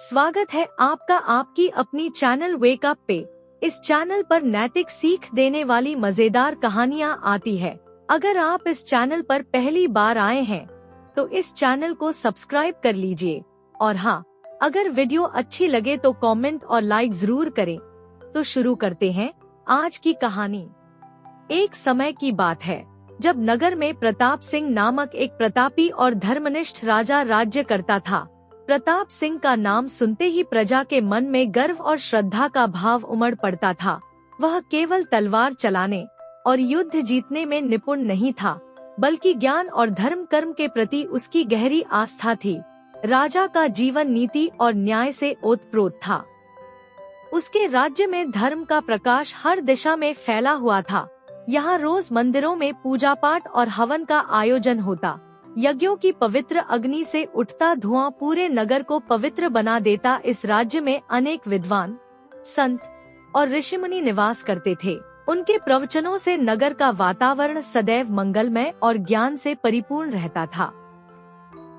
स्वागत है आपका आपकी अपनी चैनल वेक अप पे। इस चैनल पर नैतिक सीख देने वाली मजेदार कहानियाँ आती है। अगर आप इस चैनल पर पहली बार आए हैं तो इस चैनल को सब्सक्राइब कर लीजिए और हाँ, अगर वीडियो अच्छी लगे तो कमेंट और लाइक जरूर करें। तो शुरू करते हैं आज की कहानी। एक समय की बात है जब नगर में प्रताप सिंह नामक एक प्रतापी और धर्मनिष्ठ राजा राज्य करता था। प्रताप सिंह का नाम सुनते ही प्रजा के मन में गर्व और श्रद्धा का भाव उमड़ पड़ता था। वह केवल तलवार चलाने और युद्ध जीतने में निपुण नहीं था, बल्कि ज्ञान और धर्म कर्म के प्रति उसकी गहरी आस्था थी। राजा का जीवन नीति और न्याय से ओतप्रोत था। उसके राज्य में धर्म का प्रकाश हर दिशा में फैला हुआ था। यहाँ रोज मंदिरों में पूजा पाठ और हवन का आयोजन होता। यज्ञों की पवित्र अग्नि से उठता धुआं पूरे नगर को पवित्र बना देता। इस राज्य में अनेक विद्वान, संत और ऋषिमुनि निवास करते थे। उनके प्रवचनों से नगर का वातावरण सदैव मंगलमय और ज्ञान से परिपूर्ण रहता था।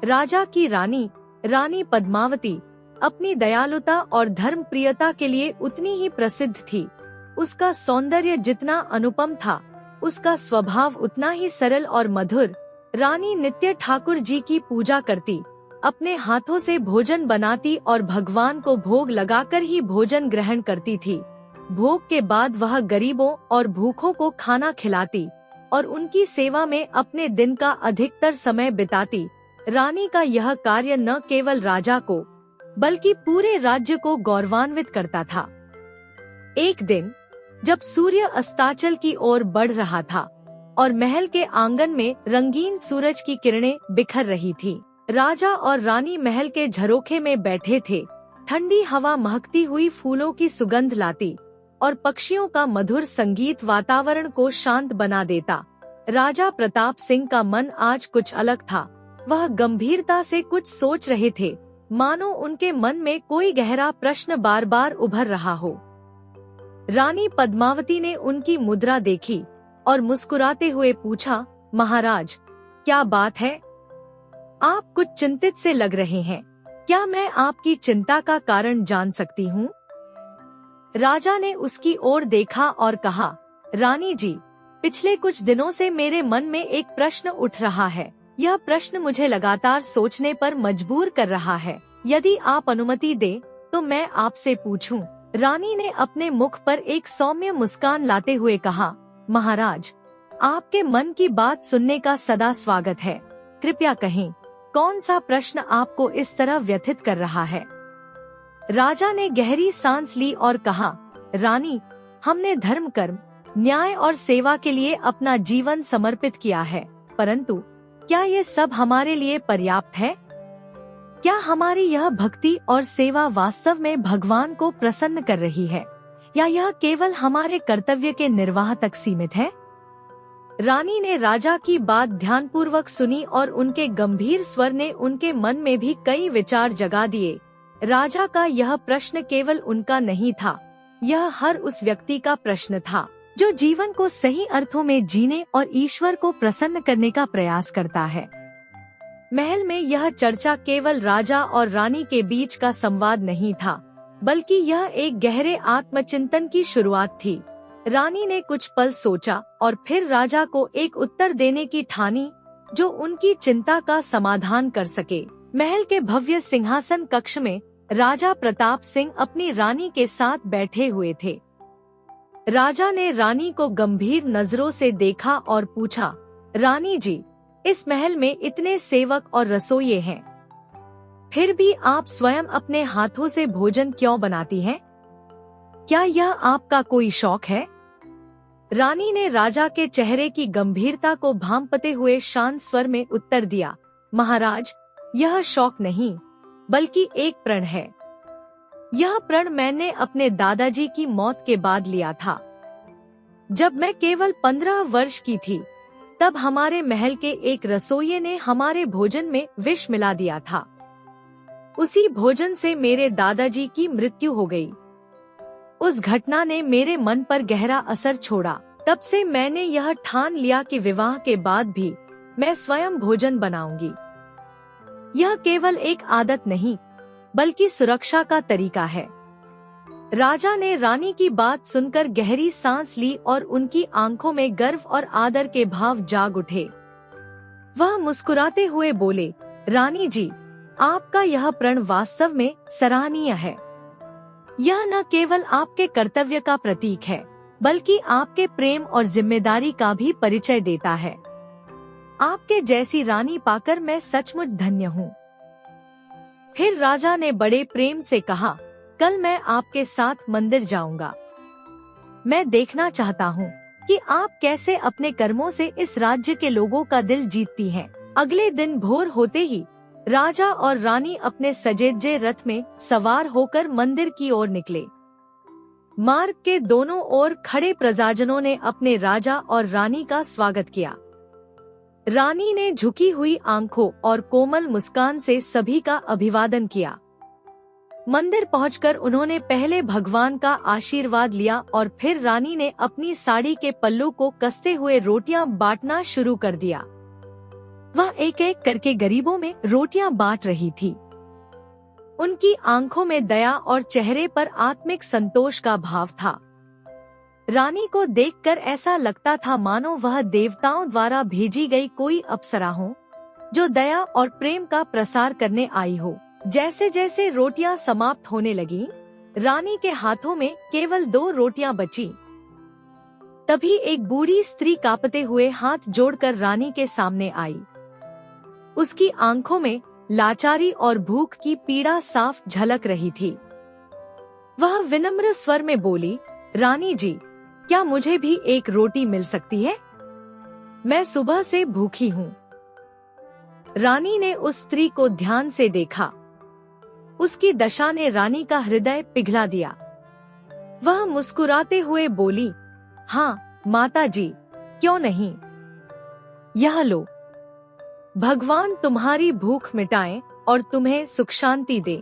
राजा की रानी पद्मावती अपनी दयालुता और धर्म प्रियता के लिए उतनी ही प्रसिद्ध थी। उसका सौंदर्य जितना अनुपम था, उसका स्वभाव उतना ही सरल और मधुर। रानी नित्य ठाकुर जी की पूजा करती, अपने हाथों से भोजन बनाती और भगवान को भोग लगाकर ही भोजन ग्रहण करती थी। भोग के बाद वह गरीबों और भूखों को खाना खिलाती और उनकी सेवा में अपने दिन का अधिकतर समय बिताती। रानी का यह कार्य न केवल राजा को बल्कि पूरे राज्य को गौरवान्वित करता था। एक दिन जब सूर्य अस्ताचल की ओर बढ़ रहा था और महल के आंगन में रंगीन सूरज की किरणें बिखर रही थी, राजा और रानी महल के झरोखे में बैठे थे। ठंडी हवा महकती हुई फूलों की सुगंध लाती और पक्षियों का मधुर संगीत वातावरण को शांत बना देता। राजा प्रताप सिंह का मन आज कुछ अलग था। वह गंभीरता से कुछ सोच रहे थे, मानो उनके मन में कोई गहरा प्रश्न बार बार उभर रहा हो। रानी पद्मावती ने उनकी मुद्रा देखी और मुस्कुराते हुए पूछा, महाराज, क्या बात है? आप कुछ चिंतित से लग रहे हैं। क्या मैं आपकी चिंता का कारण जान सकती हूँ? राजा ने उसकी ओर देखा और कहा, रानी जी, पिछले कुछ दिनों से मेरे मन में एक प्रश्न उठ रहा है। यह प्रश्न मुझे लगातार सोचने पर मजबूर कर रहा है। यदि आप अनुमति दें तो मैं आपसे पूछूं। रानी ने अपने मुख पर एक सौम्य मुस्कान लाते हुए कहा, महाराज, आपके मन की बात सुनने का सदा स्वागत है। कृपया कहें, कौन सा प्रश्न आपको इस तरह व्यथित कर रहा है? राजा ने गहरी सांस ली और कहा, रानी, हमने धर्म कर्म, न्याय और सेवा के लिए अपना जीवन समर्पित किया है, परंतु क्या ये सब हमारे लिए पर्याप्त है? क्या हमारी यह भक्ति और सेवा वास्तव में भगवान को प्रसन्न कर रही है, या यह केवल हमारे कर्तव्य के निर्वाह तक सीमित है? रानी ने राजा की बात ध्यानपूर्वक सुनी और उनके गंभीर स्वर ने उनके मन में भी कई विचार जगा दिए। राजा का यह प्रश्न केवल उनका नहीं था, यह हर उस व्यक्ति का प्रश्न था जो जीवन को सही अर्थों में जीने और ईश्वर को प्रसन्न करने का प्रयास करता है। महल में यह चर्चा केवल राजा और रानी के बीच का संवाद नहीं था, बल्कि यह एक गहरे आत्मचिंतन की शुरुआत थी। रानी ने कुछ पल सोचा और फिर राजा को एक उत्तर देने की ठानी जो उनकी चिंता का समाधान कर सके। महल के भव्य सिंहासन कक्ष में राजा प्रताप सिंह अपनी रानी के साथ बैठे हुए थे। राजा ने रानी को गंभीर नजरों से देखा और पूछा, रानी जी, इस महल में इतने सेवक और रसोइये हैं, फिर भी आप स्वयं अपने हाथों से भोजन क्यों बनाती हैं? क्या यह आपका कोई शौक है? रानी ने राजा के चेहरे की गंभीरता को भांपते हुए शांत स्वर में उत्तर दिया, महाराज, यह शौक नहीं, बल्कि एक प्रण है। यह प्रण मैंने अपने दादाजी की मौत के बाद लिया था। जब मैं केवल 15 वर्ष की थी, तब हमारे महल के एक रसोइये ने हमारे भोजन में विष मिला दिया था। उसी भोजन से मेरे दादाजी की मृत्यु हो गई। उस घटना ने मेरे मन पर गहरा असर छोड़ा। तब से मैंने यह ठान लिया कि विवाह के बाद भी मैं स्वयं भोजन बनाऊंगी। यह केवल एक आदत नहीं, बल्कि सुरक्षा का तरीका है। राजा ने रानी की बात सुनकर गहरी सांस ली और उनकी आंखों में गर्व और आदर के भाव जाग उठे। वह मुस्कुराते हुए बोले, रानी जी, आपका यह प्रण वास्तव में सराहनीय है। यह न केवल आपके कर्तव्य का प्रतीक है, बल्कि आपके प्रेम और जिम्मेदारी का भी परिचय देता है। आपके जैसी रानी पाकर मैं सचमुच धन्य हूँ। फिर राजा ने बड़े प्रेम से कहा, कल मैं आपके साथ मंदिर जाऊंगा। मैं देखना चाहता हूँ कि आप कैसे अपने कर्मों से इस राज्य के लोगों का दिल जीतती हैं। अगले दिन भोर होते ही राजा और रानी अपने सजेजे रथ में सवार होकर मंदिर की ओर निकले। मार्ग के दोनों ओर खड़े प्रजाजनों ने अपने राजा और रानी का स्वागत किया। रानी ने झुकी हुई आंखों और कोमल मुस्कान से सभी का अभिवादन किया। मंदिर पहुंचकर उन्होंने पहले भगवान का आशीर्वाद लिया और फिर रानी ने अपनी साड़ी के पल्लू को कसते हुए रोटियां बांटना शुरू कर दिया। वह एक एक करके गरीबों में रोटियां बांट रही थी। उनकी आंखों में दया और चेहरे पर आत्मिक संतोष का भाव था। रानी को देखकर ऐसा लगता था मानो वह देवताओं द्वारा भेजी गई कोई अप्सरा हो, जो दया और प्रेम का प्रसार करने आई हो। जैसे जैसे रोटियां समाप्त होने लगी, रानी के हाथों में केवल 2 रोटियां बची। तभी एक बूढ़ी स्त्री कांपते हुए हाथ जोड़कर रानी के सामने आई। उसकी आंखों में लाचारी और भूख की पीड़ा साफ झलक रही थी। वह विनम्र स्वर में बोली, रानी जी, क्या मुझे भी एक रोटी मिल सकती है? मैं सुबह से भूखी हूँ। रानी ने उस स्त्री को ध्यान से देखा। उसकी दशा ने रानी का हृदय पिघला दिया। वह मुस्कुराते हुए बोली, हाँ माता जी, क्यों नहीं, यह लो। भगवान तुम्हारी भूख मिटाए और तुम्हें सुख शांति दे।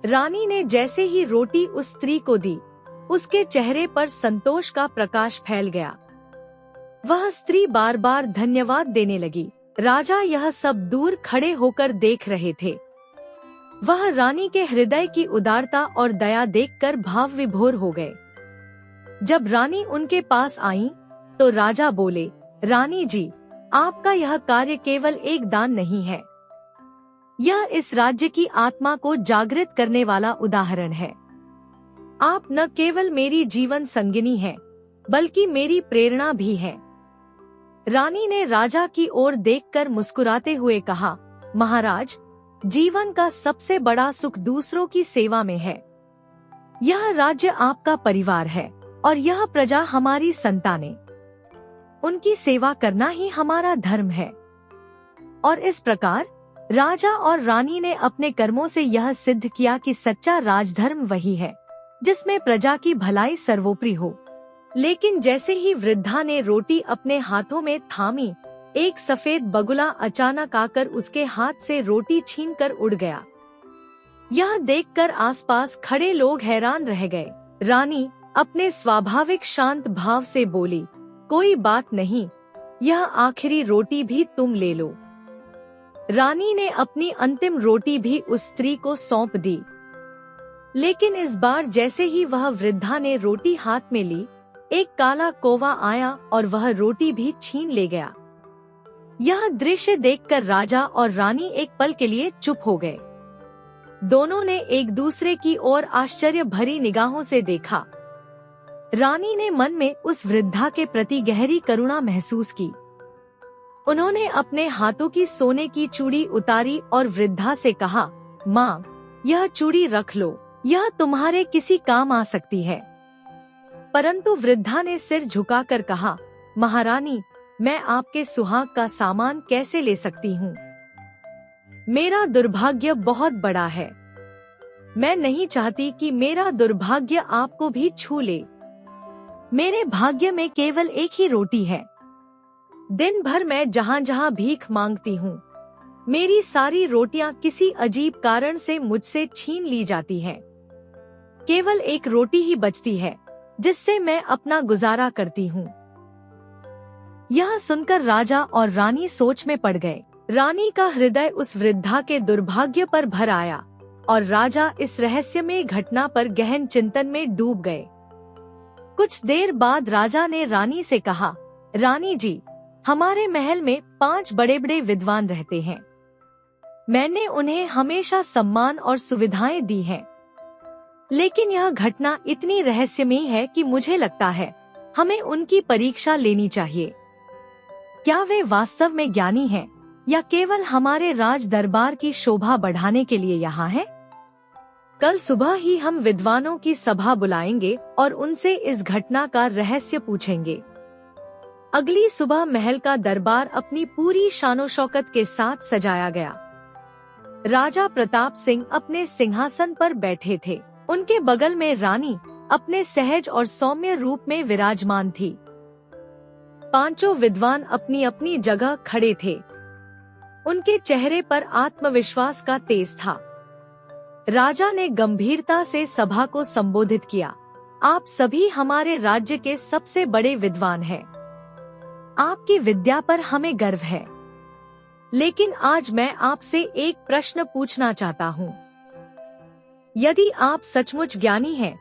रानी ने जैसे ही रोटी उस स्त्री को दी, उसके चेहरे पर संतोष का प्रकाश फैल गया। वह स्त्री बार बार धन्यवाद देने लगी। राजा यह सब दूर खड़े होकर देख रहे थे। वह रानी के हृदय की उदारता और दया देखकर भाव विभोर हो गए। जब रानी उनके पास आई, तो राजा बोले, रानी जी, आपका यह कार्य केवल एक दान नहीं है, यह इस राज्य की आत्मा को जागृत करने वाला उदाहरण है। आप न केवल मेरी जीवन संगिनी हैं, बल्कि मेरी प्रेरणा भी हैं। रानी ने राजा की ओर देखकर मुस्कुराते हुए कहा, महाराज, जीवन का सबसे बड़ा सुख दूसरों की सेवा में है। यह राज्य आपका परिवार है और यह प्रजा हमारी संतानें। उनकी सेवा करना ही हमारा धर्म है। और इस प्रकार राजा और रानी ने अपने कर्मों से यह सिद्ध किया कि सच्चा राजधर्म वही है जिसमें प्रजा की भलाई सर्वोपरि हो। लेकिन जैसे ही वृद्धा ने रोटी अपने हाथों में थामी, एक सफेद बगुला अचानक आकर उसके हाथ से रोटी छीनकर उड़ गया। यह देखकर आसपास खड़े लोग हैरान रह गए। रानी अपने स्वाभाविक शांत भाव से बोली, कोई बात नहीं, यह आखिरी रोटी भी तुम ले लो। रानी ने अपनी अंतिम रोटी भी उस स्त्री को सौंप दी। लेकिन इस बार जैसे ही वह वृद्धा ने रोटी हाथ में ली, एक काला कौवा आया और वह रोटी भी छीन ले गया। यह दृश्य देखकर राजा और रानी एक पल के लिए चुप हो गए। दोनों ने एक दूसरे की ओर आश्चर्य भरी निगाहों से देखा। रानी ने मन में उस वृद्धा के प्रति गहरी करुणा महसूस की। उन्होंने अपने हाथों की सोने की चूड़ी उतारी और वृद्धा से कहा, माँ, यह चूड़ी रख लो, यह तुम्हारे किसी काम आ सकती है। परंतु वृद्धा ने सिर झुकाकर कहा, महारानी, मैं आपके सुहाग का सामान कैसे ले सकती हूँ? मेरा दुर्भाग्य बहुत बड़ा है। मैं नहीं चाहती कि मेरा दुर्भाग्य आपको भी छू ले। मेरे भाग्य में केवल एक ही रोटी है। दिन भर मैं जहाँ जहाँ भीख मांगती हूँ, मेरी सारी रोटियां किसी अजीब कारण से मुझसे छीन ली जाती हैं। केवल एक रोटी ही बचती है जिससे मैं अपना गुजारा करती हूँ। यह सुनकर राजा और रानी सोच में पड़ गए। रानी का हृदय उस वृद्धा के दुर्भाग्य पर भर आया और राजा इस रहस्यमय घटना पर गहन चिंतन में डूब गए। कुछ देर बाद राजा ने रानी से कहा, रानी जी, हमारे महल में 5 बड़े बड़े विद्वान रहते हैं। मैंने उन्हें हमेशा सम्मान और सुविधाएं दी हैं। लेकिन यह घटना इतनी रहस्यमयी है कि मुझे लगता है हमें उनकी परीक्षा लेनी चाहिए। क्या वे वास्तव में ज्ञानी हैं या केवल हमारे राज दरबार की शोभा बढ़ाने के लिए यहाँ हैं? कल सुबह ही हम विद्वानों की सभा बुलाएंगे और उनसे इस घटना का रहस्य पूछेंगे। अगली सुबह महल का दरबार अपनी पूरी शानो शौकत के साथ सजाया गया। राजा प्रताप सिंह अपने सिंहासन पर बैठे थे। उनके बगल में रानी अपने सहज और सौम्य रूप में विराजमान थी। 5 विद्वान अपनी अपनी जगह खड़े थे। उनके चेहरे पर आत्मविश्वास का तेज था। राजा ने गंभीरता से सभा को संबोधित किया, आप सभी हमारे राज्य के सबसे बड़े विद्वान हैं। आपकी विद्या पर हमें गर्व है। लेकिन आज मैं आपसे एक प्रश्न पूछना चाहता हूँ। यदि आप सचमुच ज्ञानी हैं,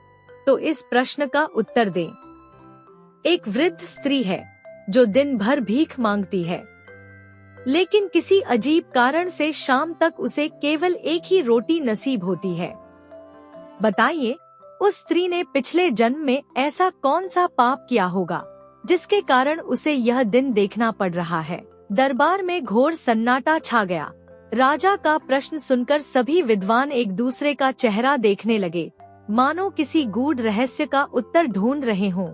तो इस प्रश्न का उत्तर दें। एक वृद्ध स्त्री है जो दिन भर भीख मांगती है, लेकिन किसी अजीब कारण से शाम तक उसे केवल एक ही रोटी नसीब होती है। बताइए, उस स्त्री ने पिछले जन्म में ऐसा कौन सा पाप किया होगा जिसके कारण उसे यह दिन देखना पड़ रहा है। दरबार में घोर सन्नाटा छा गया। राजा का प्रश्न सुनकर सभी विद्वान एक दूसरे का चेहरा देखने लगे, मानो किसी गूढ़ रहस्य का उत्तर ढूंढ रहे हों।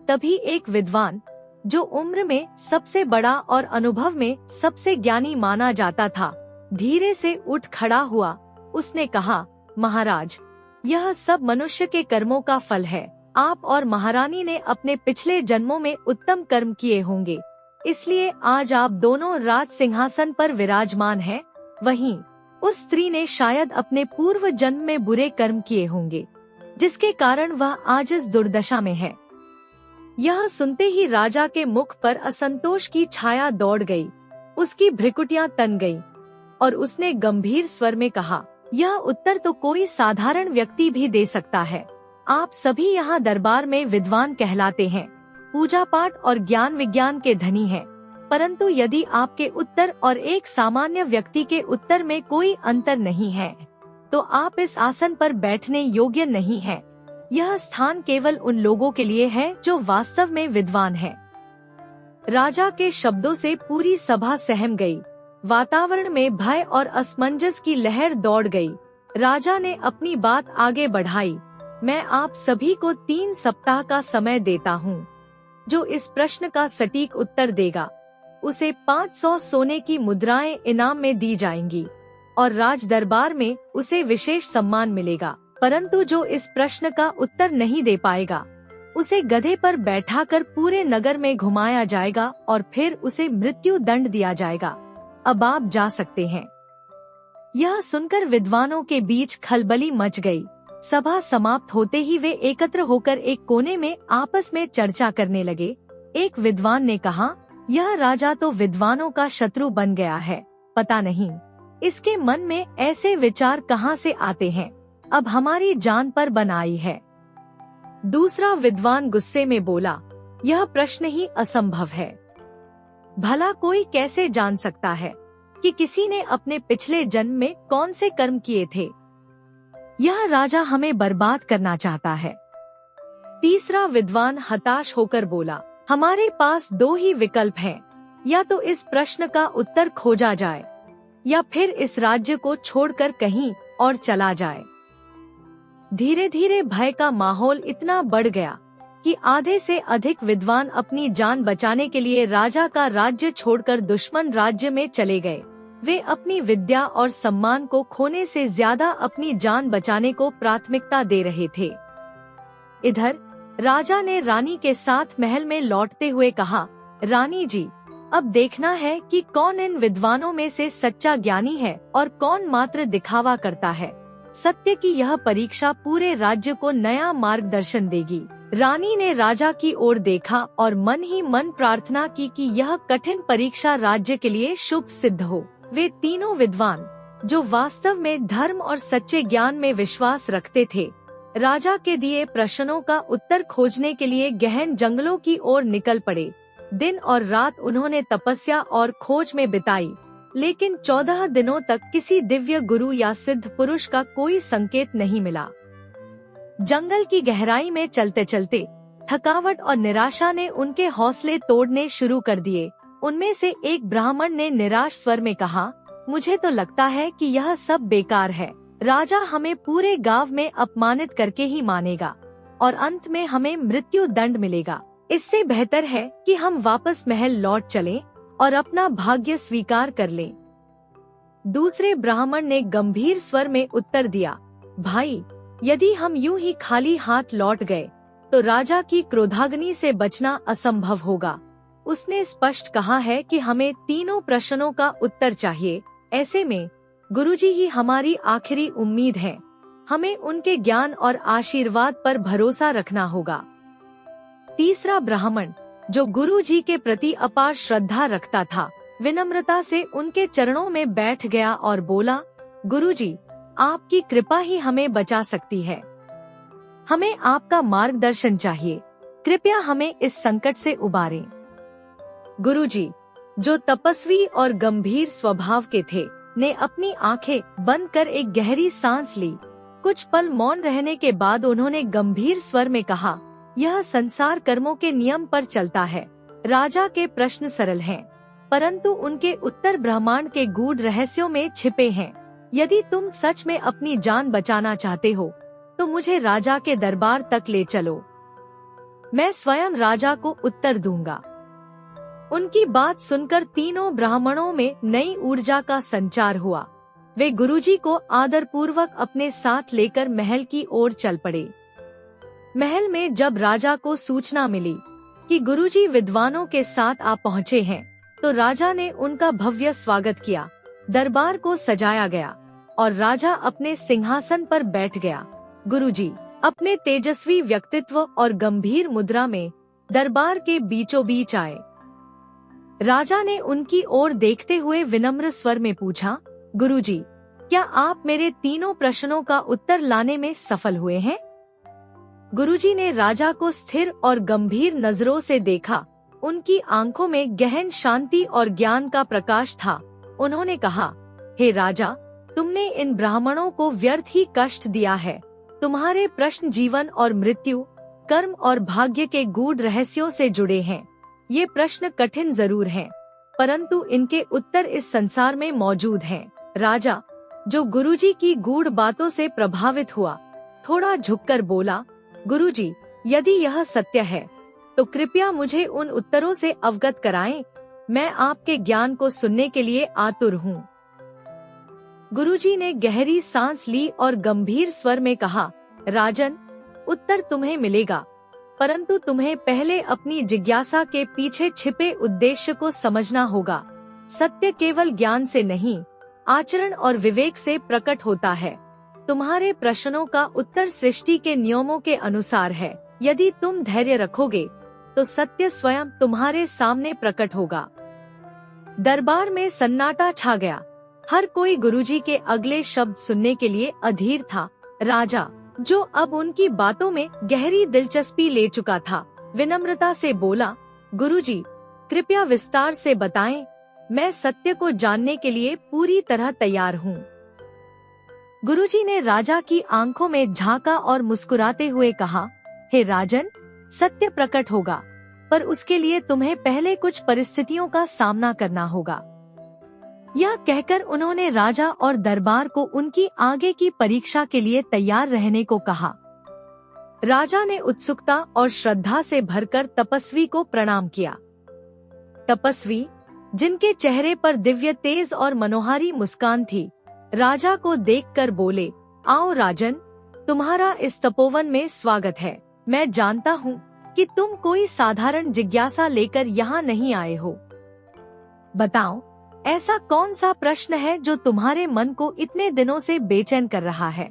तभी एक विद्वान, जो उम्र में सबसे बड़ा और अनुभव में सबसे ज्ञानी माना जाता था, धीरे से उठ खड़ा हुआ। उसने कहा, महाराज, यह सब मनुष्य के कर्मों का फल है। आप और महारानी ने अपने पिछले जन्मों में उत्तम कर्म किए होंगे, इसलिए आज आप दोनों राज सिंहासन पर विराजमान हैं। वहीं उस स्त्री ने शायद अपने पूर्व जन्म में बुरे कर्म किए होंगे, जिसके कारण वह आज इस दुर्दशा में है। यह सुनते ही राजा के मुख पर असंतोष की छाया दौड़ गई। उसकी भ्रिकुटियां तन गईं और उसने गंभीर स्वर में कहा, यह उत्तर तो कोई साधारण व्यक्ति भी दे सकता है। आप सभी यहाँ दरबार में विद्वान कहलाते हैं, पूजा पाठ और ज्ञान विज्ञान के धनी हैं, परंतु यदि आपके उत्तर और एक सामान्य व्यक्ति के उत्तर में कोई अंतर नहीं है, तो आप इस आसन पर बैठने योग्य नहीं हैं। यह स्थान केवल उन लोगों के लिए है जो वास्तव में विद्वान हैं। राजा के शब्दों से पूरी सभा सहम गई। वातावरण में भय और असमंजस की लहर दौड़ गई। राजा ने अपनी बात आगे बढ़ाई, मैं आप सभी को 3 सप्ताह का समय देता हूँ। जो इस प्रश्न का सटीक उत्तर देगा, उसे 500 सोने की मुद्राएं इनाम में दी जाएंगी और राज दरबार में उसे विशेष सम्मान मिलेगा। परंतु जो इस प्रश्न का उत्तर नहीं दे पाएगा, उसे गधे पर बैठाकर पूरे नगर में घुमाया जाएगा और फिर उसे मृत्यु दंड दिया जाएगा। अब आप जा सकते हैं। यह सुनकर विद्वानों के खल खलबली मच गई। सभा समाप्त होते ही वे एकत्र होकर एक कोने में आपस में चर्चा करने लगे। एक विद्वान ने कहा, यह राजा तो विद्वानों का शत्रु बन गया है। पता नहीं इसके मन में ऐसे विचार कहाँ से आते हैं। अब हमारी जान पर बन आई है। दूसरा विद्वान गुस्से में बोला, यह प्रश्न ही असंभव है। भला कोई कैसे जान सकता है कि किसी ने अपने पिछले जन्म में कौन से कर्म किए थे। यह राजा हमें बर्बाद करना चाहता है। तीसरा विद्वान हताश होकर बोला, हमारे पास 2 ही विकल्प हैं, या तो इस प्रश्न का उत्तर खोजा जाए या फिर इस राज्य को छोड़कर कहीं और चला जाए। धीरे धीरे भय का माहौल इतना बढ़ गया कि आधे से अधिक विद्वान अपनी जान बचाने के लिए राजा का राज्य छोड़कर दुश्मन राज्य में चले गए। वे अपनी विद्या और सम्मान को खोने से ज्यादा अपनी जान बचाने को प्राथमिकता दे रहे थे। इधर राजा ने रानी के साथ महल में लौटते हुए कहा, रानी जी, अब देखना है कि कौन इन विद्वानों में से सच्चा ज्ञानी है और कौन मात्र दिखावा करता है। सत्य की यह परीक्षा पूरे राज्य को नया मार्गदर्शन देगी। रानी ने राजा की ओर देखा और मन ही मन प्रार्थना की कि यह कठिन परीक्षा राज्य के लिए शुभ सिद्ध हो। वे तीनों विद्वान जो वास्तव में धर्म और सच्चे ज्ञान में विश्वास रखते थे, राजा के दिए प्रश्नों का उत्तर खोजने के लिए गहन जंगलों की ओर निकल पड़े। दिन और रात उन्होंने तपस्या और खोज में बिताई, लेकिन 14 दिनों तक किसी दिव्य गुरु या सिद्ध पुरुष का कोई संकेत नहीं मिला। जंगल की गहराई में चलते चलते थकावट और निराशा ने उनके हौसले तोड़ने शुरू कर दिए। उनमें से एक ब्राह्मण ने निराश स्वर में कहा, मुझे तो लगता है कि यह सब बेकार है। राजा हमें पूरे गांव में अपमानित करके ही मानेगा और अंत में हमें मृत्यु दंड मिलेगा। इससे बेहतर है कि हम वापस महल लौट चलें और अपना भाग्य स्वीकार कर लें। दूसरे ब्राह्मण ने गंभीर स्वर में उत्तर दिया, भाई, यदि हम यूं ही खाली हाथ लौट गए तो राजा की क्रोधाग्नि से बचना असंभव होगा। उसने स्पष्ट कहा है कि हमें तीनों प्रश्नों का उत्तर चाहिए। ऐसे में गुरुजी ही हमारी आखिरी उम्मीद है। हमें उनके ज्ञान और आशीर्वाद पर भरोसा रखना होगा। तीसरा ब्राह्मण, जो गुरुजी के प्रति अपार श्रद्धा रखता था, विनम्रता से उनके चरणों में बैठ गया और बोला, गुरुजी, आपकी कृपा ही हमें बचा सकती है। हमें आपका मार्गदर्शन चाहिए। कृपया हमें इस संकट से उबारें। गुरुजी, जो तपस्वी और गंभीर स्वभाव के थे, ने अपनी आंखें बंद कर एक गहरी सांस ली। कुछ पल मौन रहने के बाद उन्होंने गंभीर स्वर में कहा, यह संसार कर्मों के नियम पर चलता है। राजा के प्रश्न सरल हैं, परंतु उनके उत्तर ब्रह्मांड के गूढ़ रहस्यों में छिपे हैं। यदि तुम सच में अपनी जान बचाना चाहते हो तो मुझे राजा के दरबार तक ले चलो। मैं स्वयं राजा को उत्तर दूंगा। उनकी बात सुनकर तीनों ब्राह्मणों में नई ऊर्जा का संचार हुआ। वे गुरुजी को आदरपूर्वक अपने साथ लेकर महल की ओर चल पड़े। महल में जब राजा को सूचना मिली कि गुरुजी विद्वानों के साथ आ पहुँचे हैं, तो राजा ने उनका भव्य स्वागत किया। दरबार को सजाया गया और राजा अपने सिंहासन पर बैठ गया। गुरुजी अपने तेजस्वी व्यक्तित्व और गंभीर मुद्रा में दरबार के बीचों बीच आए। राजा ने उनकी ओर देखते हुए विनम्र स्वर में पूछा, गुरुजी, क्या आप मेरे तीनों प्रश्नों का उत्तर लाने में सफल हुए हैं? गुरुजी ने राजा को स्थिर और गंभीर नजरों से देखा। उनकी आंखों में गहन शांति और ज्ञान का प्रकाश था। उन्होंने कहा, हे राजा, तुमने इन ब्राह्मणों को व्यर्थ ही कष्ट दिया है। तुम्हारे प्रश्न जीवन और मृत्यु, कर्म और भाग्य के गूढ़ रहस्यों से जुड़े हैं। ये प्रश्न कठिन जरूर हैं, परंतु इनके उत्तर इस संसार में मौजूद हैं। राजा, जो गुरुजी की गूढ़ बातों से प्रभावित हुआ, थोड़ा झुककर बोला, गुरुजी, यदि यह सत्य है तो कृपया मुझे उन उत्तरों से अवगत कराएं। मैं आपके ज्ञान को सुनने के लिए आतुर हूँ। गुरुजी ने गहरी सांस ली और गंभीर स्वर में कहा, राजन, उत्तर तुम्हें मिलेगा, परंतु तुम्हें पहले अपनी जिज्ञासा के पीछे छिपे उद्देश्य को समझना होगा। सत्य केवल ज्ञान से नहीं, आचरण और विवेक से प्रकट होता है। तुम्हारे प्रश्नों का उत्तर सृष्टि के नियमों के अनुसार है। यदि तुम धैर्य रखोगे तो सत्य स्वयं तुम्हारे सामने प्रकट होगा। दरबार में सन्नाटा छा गया। हर कोई गुरुजी के अगले शब्द सुनने के लिए अधीर था। राजा, जो अब उनकी बातों में गहरी दिलचस्पी ले चुका था, विनम्रता से बोला, गुरुजी, कृपया विस्तार से बताएं। मैं सत्य को जानने के लिए पूरी तरह तैयार हूँ। गुरुजी ने राजा की आंखों में झांका और मुस्कुराते हुए कहा, हे राजन, सत्य प्रकट होगा, पर उसके लिए तुम्हें पहले कुछ परिस्थितियों का सामना करना होगा। यह कहकर उन्होंने राजा और दरबार को उनकी आगे की परीक्षा के लिए तैयार रहने को कहा। राजा ने उत्सुकता और श्रद्धा से भरकर तपस्वी को प्रणाम किया। तपस्वी, जिनके चेहरे पर दिव्य तेज और मनोहारी मुस्कान थी, राजा को देखकर बोले, आओ राजन, तुम्हारा इस तपोवन में स्वागत है। मैं जानता हूँ कि तुम कोई साधारण जिज्ञासा लेकर यहाँ नहीं आए हो। बताओ, ऐसा कौन सा प्रश्न है जो तुम्हारे मन को इतने दिनों से बेचैन कर रहा है?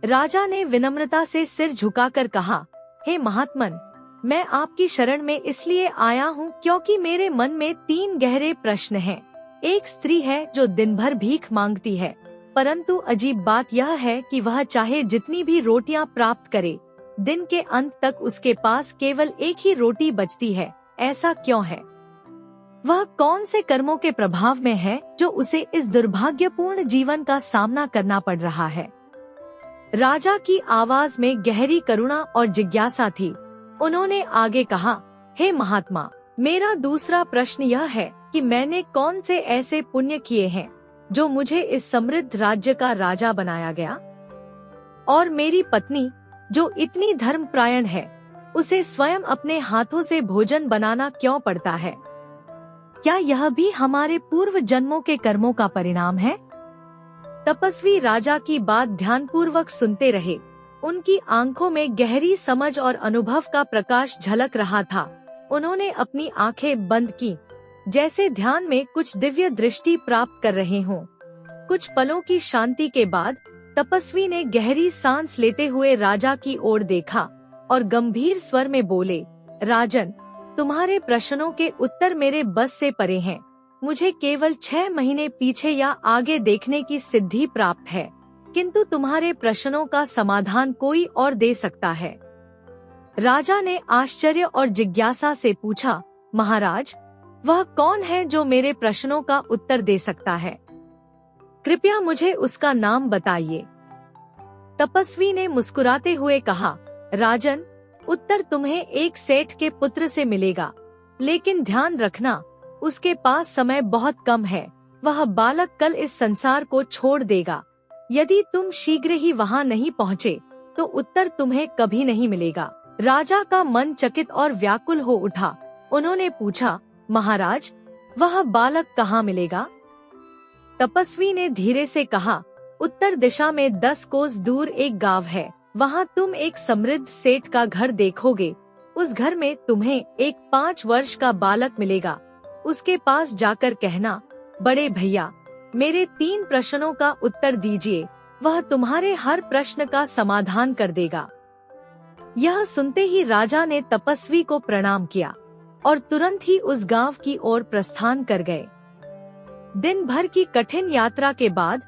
राजा ने विनम्रता से सिर झुकाकर कहा, हे महात्मन, मैं आपकी शरण में इसलिए आया हूँ क्योंकि मेरे मन में 3 गहरे प्रश्न हैं। एक स्त्री है जो दिन भर भीख मांगती है, परंतु अजीब बात यह है कि वह चाहे जितनी भी रोटियां प्राप्त करे, दिन के अंत तक उसके पास केवल एक ही रोटी बचती है। ऐसा क्यों है? वह कौन से कर्मों के प्रभाव में है जो उसे इस दुर्भाग्यपूर्ण जीवन का सामना करना पड़ रहा है? राजा की आवाज में गहरी करुणा और जिज्ञासा थी। उन्होंने आगे कहा, हे महात्मा, मेरा दूसरा प्रश्न यह है कि मैंने कौन से ऐसे पुण्य किए हैं जो मुझे इस समृद्ध राज्य का राजा बनाया गया? और मेरी पत्नी जो इतनी धर्मपरायण है, उसे स्वयं अपने हाथों से भोजन बनाना क्यों पड़ता है? क्या यह भी हमारे पूर्व जन्मों के कर्मों का परिणाम है? तपस्वी राजा की बात ध्यानपूर्वक सुनते रहे। उनकी आंखों में गहरी समझ और अनुभव का प्रकाश झलक रहा था। उन्होंने अपनी आंखें बंद की, जैसे ध्यान में कुछ दिव्य दृष्टि प्राप्त कर रहे हों। कुछ पलों की शांति के बाद तपस्वी ने गहरी सांस लेते हुए राजा की ओर देखा और गंभीर स्वर में बोले, राजन, तुम्हारे प्रश्नों के उत्तर मेरे बस से परे हैं। मुझे केवल 6 महीने पीछे या आगे देखने की सिद्धि प्राप्त है, किंतु तुम्हारे प्रश्नों का समाधान कोई और दे सकता है। राजा ने आश्चर्य और जिज्ञासा से पूछा, महाराज, वह कौन है जो मेरे प्रश्नों का उत्तर दे सकता है? कृपया मुझे उसका नाम बताइए। तपस्वी ने मुस्कुराते हुए कहा, राजन, उत्तर तुम्हें एक सेठ के पुत्र से मिलेगा, लेकिन ध्यान रखना, उसके पास समय बहुत कम है। वह बालक कल इस संसार को छोड़ देगा। यदि तुम शीघ्र ही वहाँ नहीं पहुँचे, तो उत्तर तुम्हें कभी नहीं मिलेगा। राजा का मन चकित और व्याकुल हो उठा। उन्होंने पूछा, महाराज, वह बालक कहाँ मिलेगा? तपस्वी ने धीरे से कहा, उत्तर दिशा में 10 कोस दूर एक गांव है। वहाँ तुम एक समृद्ध सेठ का घर देखोगे। उस घर में तुम्हें एक 5 वर्ष का बालक मिलेगा। उसके पास जाकर कहना, बड़े भैया, मेरे 3 प्रश्नों का उत्तर दीजिए। वह तुम्हारे हर प्रश्न का समाधान कर देगा। यह सुनते ही राजा ने तपस्वी को प्रणाम किया और तुरंत ही उस गांव की ओर प्रस्थान कर गए। दिन भर की कठिन यात्रा के बाद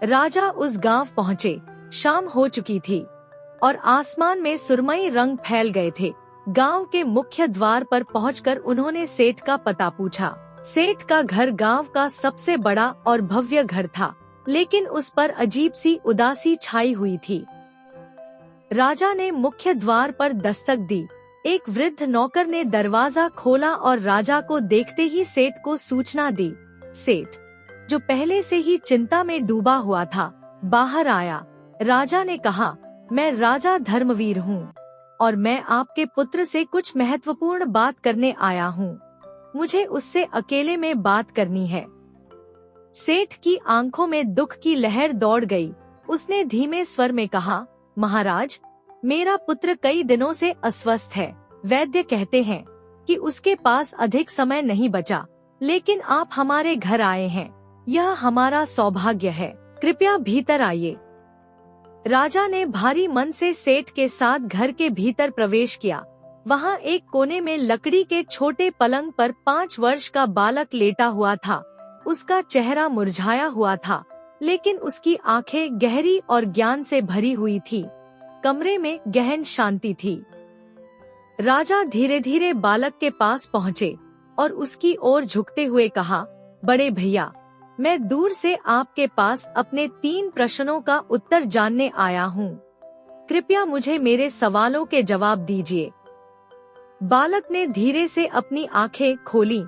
राजा उस गांव पहुँचे। शाम हो चुकी थी और आसमान में सुरमई रंग फैल गए थे। गांव के मुख्य द्वार पर पहुंचकर उन्होंने सेठ का पता पूछा। सेठ का घर गांव का सबसे बड़ा और भव्य घर था, लेकिन उस पर अजीब सी उदासी छाई हुई थी। राजा ने मुख्य द्वार पर दस्तक दी। एक वृद्ध नौकर ने दरवाजा खोला और राजा को देखते ही सेठ को सूचना दी। सेठ, जो पहले से ही चिंता में डूबा हुआ था, बाहर आया। राजा ने कहा, मैं राजा धर्मवीर हूँ और मैं आपके पुत्र से कुछ महत्वपूर्ण बात करने आया हूँ। मुझे उससे अकेले में बात करनी है। सेठ की आंखों में दुख की लहर दौड़ गई। उसने धीमे स्वर में कहा, महाराज, मेरा पुत्र कई दिनों से अस्वस्थ है। वैद्य कहते हैं कि उसके पास अधिक समय नहीं बचा, लेकिन आप हमारे घर आए हैं, यह हमारा सौभाग्य है। कृपया भीतर आइए। राजा ने भारी मन से सेठ के साथ घर के भीतर प्रवेश किया। वहाँ एक कोने में लकड़ी के छोटे पलंग पर 5 वर्ष का बालक लेटा हुआ था। उसका चेहरा मुरझाया हुआ था, लेकिन उसकी आंखें गहरी और ज्ञान से भरी हुई थी। कमरे में गहन शांति थी। राजा धीरे धीरे बालक के पास पहुँचे और उसकी ओर झुकते हुए कहा, बड़े भैया, मैं दूर से आपके पास अपने 3 प्रश्नों का उत्तर जानने आया हूँ। कृपया मुझे मेरे सवालों के जवाब दीजिए। बालक ने धीरे से अपनी आंखें खोली।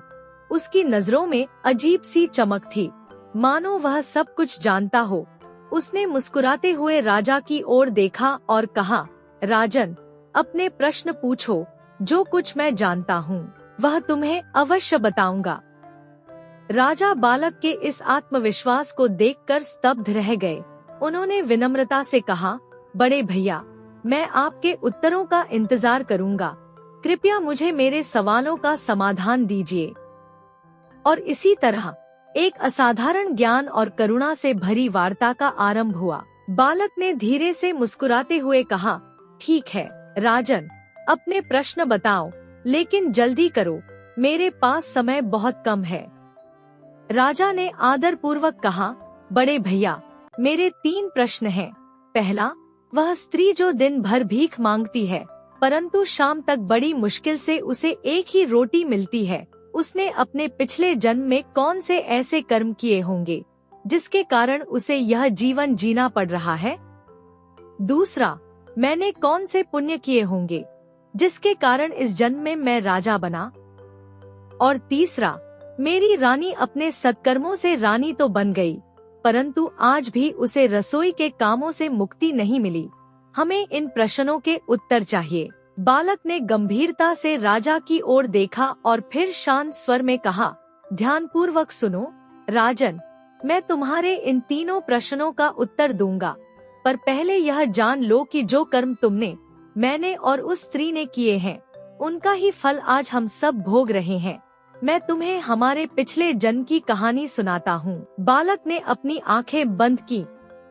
उसकी नजरों में अजीब सी चमक थी, मानो वह सब कुछ जानता हो। उसने मुस्कुराते हुए राजा की ओर देखा और कहा, राजन, अपने प्रश्न पूछो। जो कुछ मैं जानता हूँ वह तुम्हें अवश्य बताऊंगा। राजा बालक के इस आत्मविश्वास को देखकर स्तब्ध रह गए। उन्होंने विनम्रता से कहा, बड़े भैया, मैं आपके उत्तरों का इंतजार करूंगा। कृपया मुझे मेरे सवालों का समाधान दीजिए। और इसी तरह एक असाधारण ज्ञान और करुणा से भरी वार्ता का आरंभ हुआ। बालक ने धीरे से मुस्कुराते हुए कहा, ठीक है राजन, अपने प्रश्न बताओ, लेकिन जल्दी करो, मेरे पास समय बहुत कम है। राजा ने आदर पूर्वक कहा, बड़े भैया, मेरे 3 प्रश्न हैं। पहला, वह स्त्री जो दिन भर भीख मांगती है परंतु शाम तक बड़ी मुश्किल से उसे एक ही रोटी मिलती है, उसने अपने पिछले जन्म में कौन से ऐसे कर्म किए होंगे जिसके कारण उसे यह जीवन जीना पड़ रहा है? दूसरा, मैंने कौन से पुण्य किए होंगे जिसके कारण इस जन्म में मैं राजा बना? और तीसरा, मेरी रानी अपने सत्कर्मों से रानी तो बन गई परंतु आज भी उसे रसोई के कामों से मुक्ति नहीं मिली। हमें इन प्रश्नों के उत्तर चाहिए। बालक ने गंभीरता से राजा की ओर देखा और फिर शांत स्वर में कहा, ध्यानपूर्वक सुनो राजन, मैं तुम्हारे इन तीनों प्रश्नों का उत्तर दूंगा, पर पहले यह जान लो कि जो कर्म तुमने, मैंने और उस स्त्री ने किए हैं उनका ही फल आज हम सब भोग रहे हैं। मैं तुम्हें हमारे पिछले जन्म की कहानी सुनाता हूँ। बालक ने अपनी आंखें बंद की,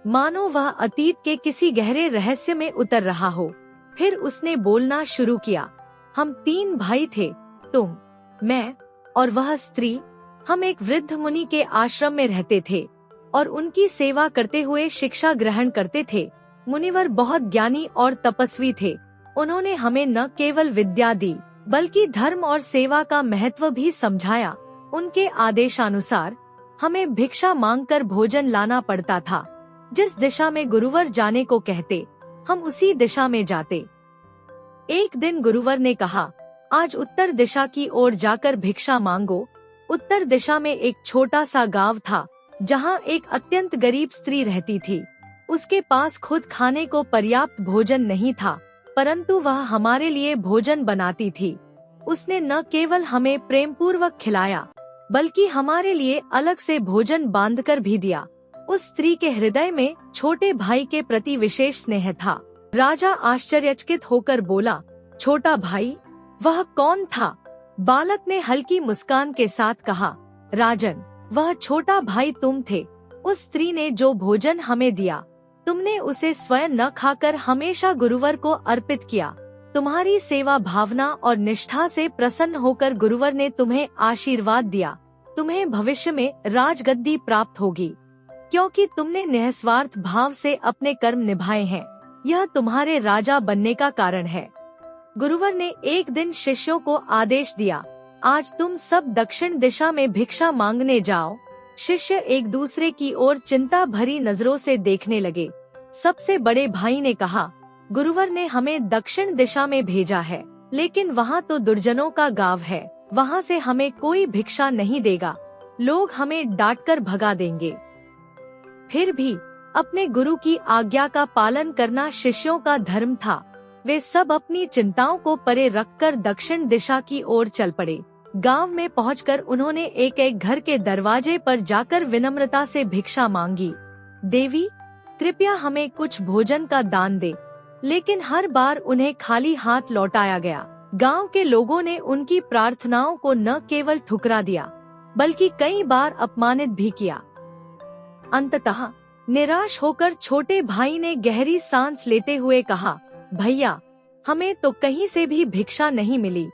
मानो वह अतीत के किसी गहरे रहस्य में उतर रहा हो। फिर उसने बोलना शुरू किया, हम 3 भाई थे, तुम, मैं और वह स्त्री। हम एक वृद्ध मुनि के आश्रम में रहते थे और उनकी सेवा करते हुए शिक्षा ग्रहण करते थे। मुनिवर बहुत ज्ञानी और तपस्वी थे। उन्होंने हमें न केवल विद्या दी बल्कि धर्म और सेवा का महत्व भी समझाया। उनके आदेशानुसार हमें भिक्षा मांगकर भोजन लाना पड़ता था। जिस दिशा में गुरुवर जाने को कहते, हम उसी दिशा में जाते। एक दिन गुरुवर ने कहा, आज उत्तर दिशा की ओर जाकर भिक्षा मांगो। उत्तर दिशा में एक छोटा सा गांव था जहां एक अत्यंत गरीब स्त्री रहती थी। उसके पास खुद खाने को पर्याप्त भोजन नहीं था परंतु वह हमारे लिए भोजन बनाती थी। उसने न केवल हमें प्रेम पूर्वक खिलाया बल्कि हमारे लिए अलग से भोजन बांधकर भी दिया। उस स्त्री के हृदय में छोटे भाई के प्रति विशेष स्नेह था। राजा आश्चर्यचकित होकर बोला, छोटा भाई, वह कौन था? बालक ने हल्की मुस्कान के साथ कहा, राजन, वह छोटा भाई तुम थे। उस स्त्री ने जो भोजन हमें दिया, तुमने उसे स्वयं न खाकर हमेशा गुरुवर को अर्पित किया। तुम्हारी सेवा भावना और निष्ठा से प्रसन्न होकर गुरुवर ने तुम्हें आशीर्वाद दिया। तुम्हें भविष्य में राजगद्दी प्राप्त होगी क्योंकि तुमने निस्वार्थ भाव से अपने कर्म निभाए हैं। यह तुम्हारे राजा बनने का कारण है। गुरुवर ने एक दिन शिष्यों को आदेश दिया, आज तुम सब दक्षिण दिशा में भिक्षा मांगने जाओ। शिष्य एक दूसरे की ओर चिंता भरी नजरों से देखने लगे। सबसे बड़े भाई ने कहा, गुरुवर ने हमें दक्षिण दिशा में भेजा है लेकिन वहाँ तो दुर्जनों का गांव है, वहाँ से हमें कोई भिक्षा नहीं देगा, लोग हमें डांटकर भगा देंगे। फिर भी अपने गुरु की आज्ञा का पालन करना शिष्यों का धर्म था। वे सब अपनी चिंताओं को परे रखकर दक्षिण दिशा की ओर चल पड़े। गांव में पहुंचकर उन्होंने एक एक घर के दरवाजे पर जाकर विनम्रता से भिक्षा मांगी। देवी, कृपया हमें कुछ भोजन का दान दे। लेकिन हर बार उन्हें खाली हाथ लौटाया गया। गांव के लोगों ने उनकी प्रार्थनाओं को न केवल ठुकरा दिया बल्कि कई बार अपमानित भी किया। अंततः निराश होकर छोटे भाई ने गहरी सांस लेते हुए कहा, भैया, हमें तो कहीं से भी भिक्षा नहीं मिली,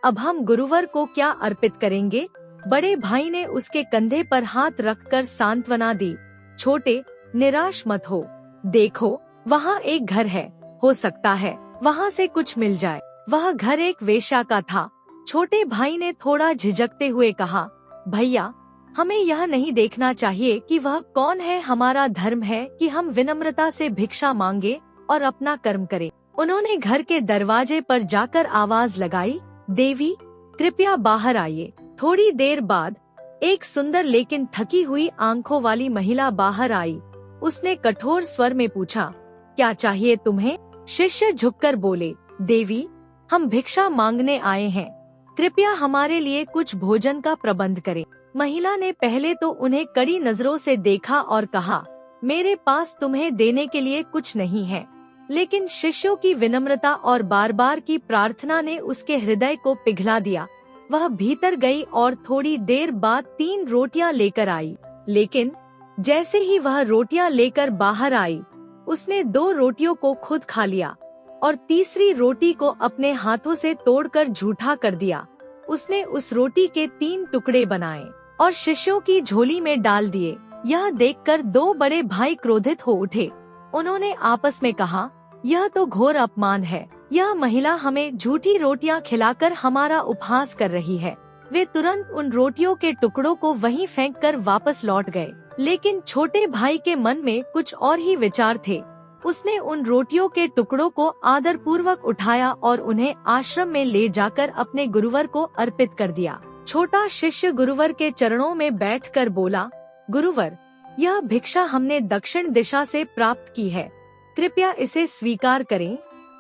अब हम गुरुवर को क्या अर्पित करेंगे? बड़े भाई ने उसके कंधे पर हाथ रखकर सांत्वना दी, छोटे, निराश मत हो, देखो वहाँ एक घर है, हो सकता है वहाँ से कुछ मिल जाए। वह घर एक वेश्या का था। छोटे भाई ने थोड़ा झिझकते हुए कहा, भैया, हमें यह नहीं देखना चाहिए कि वह कौन है, हमारा धर्म है कि हम विनम्रता से भिक्षा मांगे और अपना कर्म करें। उन्होंने घर के दरवाजे पर जाकर आवाज लगाई, देवी, कृपया बाहर आइए। थोड़ी देर बाद एक सुंदर लेकिन थकी हुई आंखों वाली महिला बाहर आई। उसने कठोर स्वर में पूछा, क्या चाहिए तुम्हें? शिष्य झुककर बोले, देवी, हम भिक्षा मांगने आए हैं, कृपया हमारे लिए कुछ भोजन का प्रबंध करें। महिला ने पहले तो उन्हें कड़ी नजरों से देखा और कहा, मेरे पास तुम्हें देने के लिए कुछ नहीं है। लेकिन शिष्यों की विनम्रता और बार बार की प्रार्थना ने उसके हृदय को पिघला दिया। वह भीतर गई और थोड़ी देर बाद 3 रोटियां लेकर आई। लेकिन जैसे ही वह रोटियां लेकर बाहर आई, उसने 2 रोटियों को खुद खा लिया और तीसरी रोटी को अपने हाथों से तोड़कर झूठा कर दिया। उसने उस रोटी के 3 टुकड़े बनाए। और शिष्यों की झोली में डाल दिए। यह देखकर दो बड़े भाई क्रोधित हो उठे। उन्होंने आपस में कहा, यह तो घोर अपमान है। यह महिला हमें झूठी रोटियां खिलाकर हमारा उपहास कर रही है। वे तुरंत उन रोटियों के टुकड़ों को वहीं फेंककर वापस लौट गए। लेकिन छोटे भाई के मन में कुछ और ही विचार थे। उसने उन रोटियों के टुकड़ों को आदर पूर्वक उठाया और उन्हें आश्रम में ले जाकर अपने गुरुवर को अर्पित कर दिया। छोटा शिष्य गुरुवर के चरणों में बैठकर बोला, गुरुवर, यह भिक्षा हमने दक्षिण दिशा से प्राप्त की है, कृपया इसे स्वीकार करें।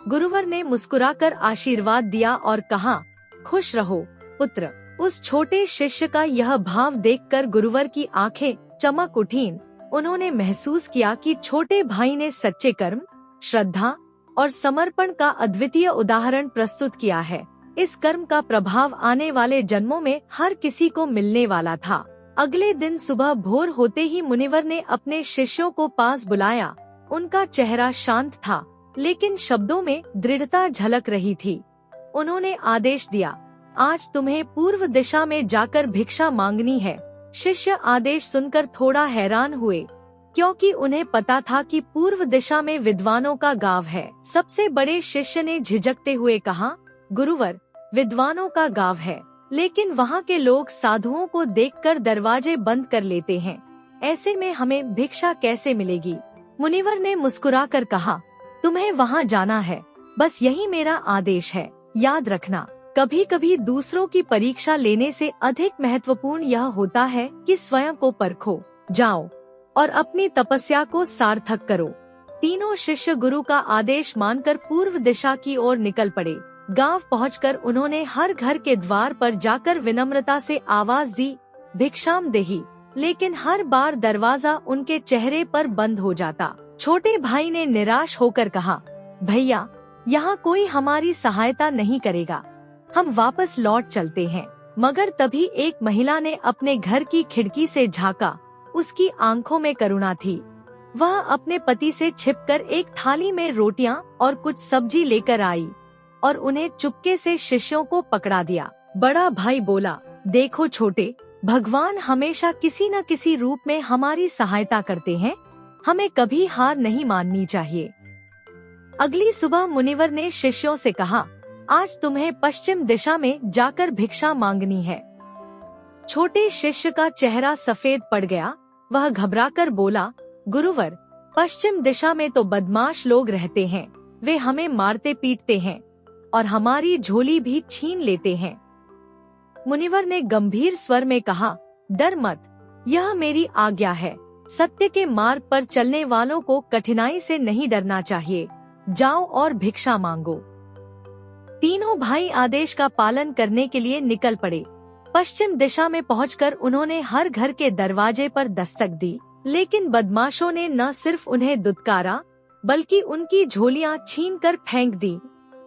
गुरुवर ने मुस्कुराकर आशीर्वाद दिया और कहा, खुश रहो पुत्र। उस छोटे शिष्य का यह भाव देखकर गुरुवर की आंखें चमक उठीं। उन्होंने महसूस किया कि छोटे भाई ने सच्चे कर्म, श्रद्धा और समर्पण का अद्वितीय उदाहरण प्रस्तुत किया है। इस कर्म का प्रभाव आने वाले जन्मों में हर किसी को मिलने वाला था। अगले दिन सुबह भोर होते ही मुनिवर ने अपने शिष्यों को पास बुलाया। उनका चेहरा शांत था, लेकिन शब्दों में दृढ़ता झलक रही थी। उन्होंने आदेश दिया, आज तुम्हें पूर्व दिशा में जाकर भिक्षा मांगनी है। शिष्य आदेश सुनकर थोड़ा हैरान हुए, क्योंकि उन्हें पता था कि पूर्व दिशा में विद्वानों का गांव है। सबसे बड़े शिष्य ने झिझकते हुए कहा, गुरुवर, विद्वानों का गांव है, लेकिन वहाँ के लोग साधुओं को देखकर दरवाजे बंद कर लेते हैं। ऐसे में हमें भिक्षा कैसे मिलेगी? मुनिवर ने मुस्कुराकर कहा, तुम्हें वहाँ जाना है, बस यही मेरा आदेश है। याद रखना, कभी कभी दूसरों की परीक्षा लेने से अधिक महत्वपूर्ण यह होता है कि स्वयं को परखो। जाओ और अपनी तपस्या को सार्थक करो। तीनों शिष्य गुरु का आदेश मानकर पूर्व दिशा की ओर निकल पड़े। गांव पहुंचकर उन्होंने हर घर के द्वार पर जाकर विनम्रता से आवाज दी, भिक्षाम देहि, लेकिन हर बार दरवाजा उनके चेहरे पर बंद हो जाता। छोटे भाई ने निराश होकर कहा, भैया, यहाँ कोई हमारी सहायता नहीं करेगा, हम वापस लौट चलते हैं। मगर तभी एक महिला ने अपने घर की खिड़की से झांका। उसकी आंखों में करुणा थी। वह अपने पति से छिपकर एक थाली में रोटियां और कुछ सब्जी लेकर आई और उन्हें चुपके से शिष्यों को पकड़ा दिया। बड़ा भाई बोला, देखो छोटे, भगवान हमेशा किसी न किसी रूप में हमारी सहायता करते हैं, हमें कभी हार नहीं माननी चाहिए। अगली सुबह मुनिवर ने शिष्यों से कहा, आज तुम्हें पश्चिम दिशा में जाकर भिक्षा मांगनी है। छोटे शिष्य का चेहरा सफेद पड़ गया। वह घबराकर बोला, गुरुवर, पश्चिम दिशा में तो बदमाश लोग रहते हैं, वे हमें मारते पीटते हैं और हमारी झोली भी छीन लेते हैं। मुनिवर ने गंभीर स्वर में कहा, डर मत, यह मेरी आज्ञा है। सत्य के मार्ग पर चलने वालों को कठिनाई से नहीं डरना चाहिए। जाओ और भिक्षा मांगो। तीनों भाई आदेश का पालन करने के लिए निकल पड़े। पश्चिम दिशा में पहुंचकर उन्होंने हर घर के दरवाजे पर दस्तक दी, लेकिन बदमाशों ने न सिर्फ उन्हें दुत्कारा, बल्कि उनकी झोलियां छीनकर फेंक दी।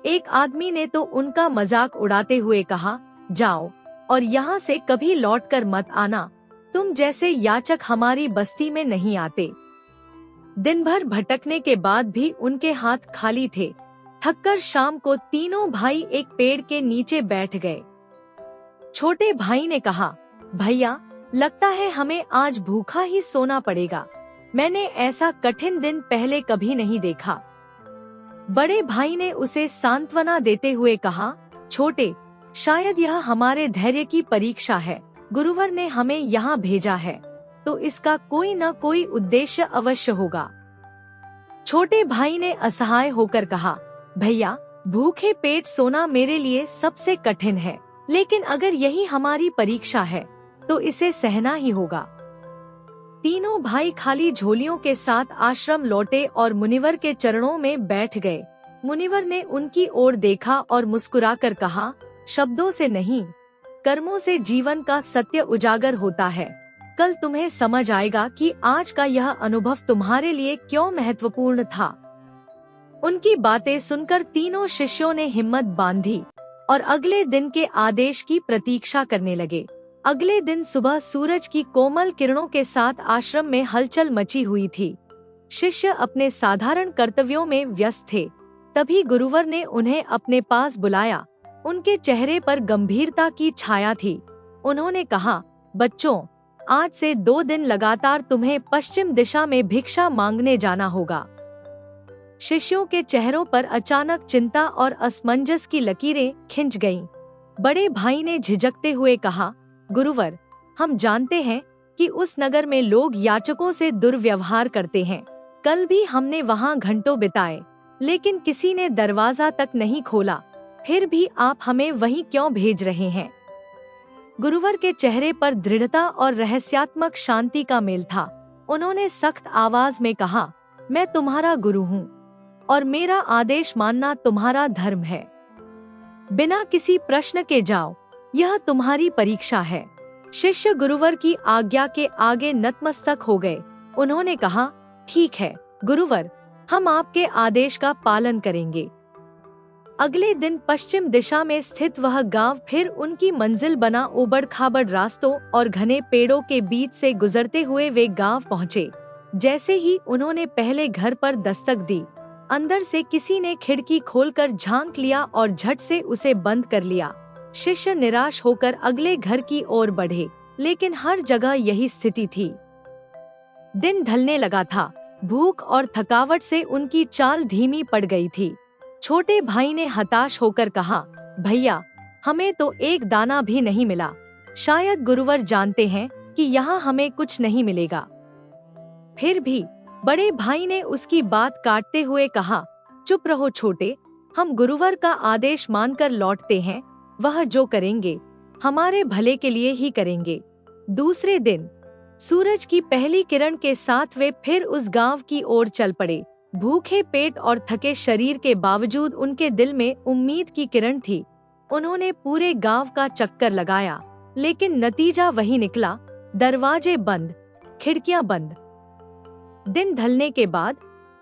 एक आदमी ने तो उनका मजाक उड़ाते हुए कहा, जाओ और यहाँ से कभी लौटकर मत आना, तुम जैसे याचक हमारी बस्ती में नहीं आते। दिन भर भटकने के बाद भी उनके हाथ खाली थे। थककर शाम को तीनों भाई एक पेड़ के नीचे बैठ गए। छोटे भाई ने कहा, भैया, लगता है हमें आज भूखा ही सोना पड़ेगा। मैंने ऐसा कठिन दिन पहले कभी नहीं देखा। बड़े भाई ने उसे सांत्वना देते हुए कहा, छोटे, शायद यह हमारे धैर्य की परीक्षा है। गुरुवर ने हमें यहाँ भेजा है, तो इसका कोई न कोई उद्देश्य अवश्य होगा। छोटे भाई ने असहाय होकर कहा, भैया, भूखे पेट सोना मेरे लिए सबसे कठिन है, लेकिन अगर यही हमारी परीक्षा है तो इसे सहना ही होगा। तीनों भाई खाली झोलियों के साथ आश्रम लौटे और मुनिवर के चरणों में बैठ गए। मुनिवर ने उनकी ओर देखा और मुस्कुराकर कहा, शब्दों से नहीं, कर्मों से जीवन का सत्य उजागर होता है। कल तुम्हें समझ आएगा कि आज का यह अनुभव तुम्हारे लिए क्यों महत्वपूर्ण था। उनकी बातें सुनकर तीनों शिष्यों ने हिम्मत बांधी और अगले दिन के आदेश की प्रतीक्षा करने लगे। अगले दिन सुबह सूरज की कोमल किरणों के साथ आश्रम में हलचल मची हुई थी। शिष्य अपने साधारण कर्तव्यों में व्यस्त थे। तभी गुरुवर ने उन्हें अपने पास बुलाया। उनके चेहरे पर गंभीरता की छाया थी। उन्होंने कहा, बच्चों, आज से 2 दिन लगातार तुम्हें पश्चिम दिशा में भिक्षा मांगने जाना होगा। शिष्यों के चेहरों पर अचानक चिंता और असमंजस की लकीरें खिंच गईं। बड़े भाई ने झिझकते हुए कहा, गुरुवर, हम जानते हैं कि उस नगर में लोग याचकों से दुर्व्यवहार करते हैं। कल भी हमने वहां घंटों बिताए, लेकिन किसी ने दरवाजा तक नहीं खोला। फिर भी आप हमें वहीं क्यों भेज रहे हैं? गुरुवर के चेहरे पर दृढ़ता और रहस्यात्मक शांति का मेल था। उन्होंने सख्त आवाज में कहा, मैं तुम्हारा गुरु हूँ और मेरा आदेश मानना तुम्हारा धर्म है। बिना किसी प्रश्न के जाओ, यह तुम्हारी परीक्षा है। शिष्य गुरुवर की आज्ञा के आगे नतमस्तक हो गए। उन्होंने कहा, ठीक है गुरुवर, हम आपके आदेश का पालन करेंगे। अगले दिन पश्चिम दिशा में स्थित वह गांव फिर उनकी मंजिल बना। उबड़-खाबड़ रास्तों और घने पेड़ों के बीच से गुजरते हुए वे गांव पहुंचे। जैसे ही उन्होंने पहले घर पर दस्तक दी, अंदर से किसी ने खिड़की खोलकर झांक लिया और झट से उसे बंद कर लिया। शिष्य निराश होकर अगले घर की ओर बढ़े, लेकिन हर जगह यही स्थिति थी। दिन ढलने लगा था। भूख और थकावट से उनकी चाल धीमी पड़ गई थी। छोटे भाई ने हताश होकर कहा, भैया, हमें तो एक दाना भी नहीं मिला। शायद गुरुवर जानते हैं कि यहाँ हमें कुछ नहीं मिलेगा। फिर भी बड़े भाई ने उसकी बात काटते हुए कहा, चुप रहो छोटे, हम गुरुवर का आदेश मानकर लौटते हैं। वह जो करेंगे हमारे भले के लिए ही करेंगे। दूसरे दिन सूरज की पहली किरण के साथ वे फिर उस गांव की ओर चल पड़े। भूखे पेट और थके शरीर के बावजूद उनके दिल में उम्मीद की किरण थी। उन्होंने पूरे गांव का चक्कर लगाया, लेकिन नतीजा वही निकला, दरवाजे बंद, खिड़कियां बंद। दिन ढलने के बाद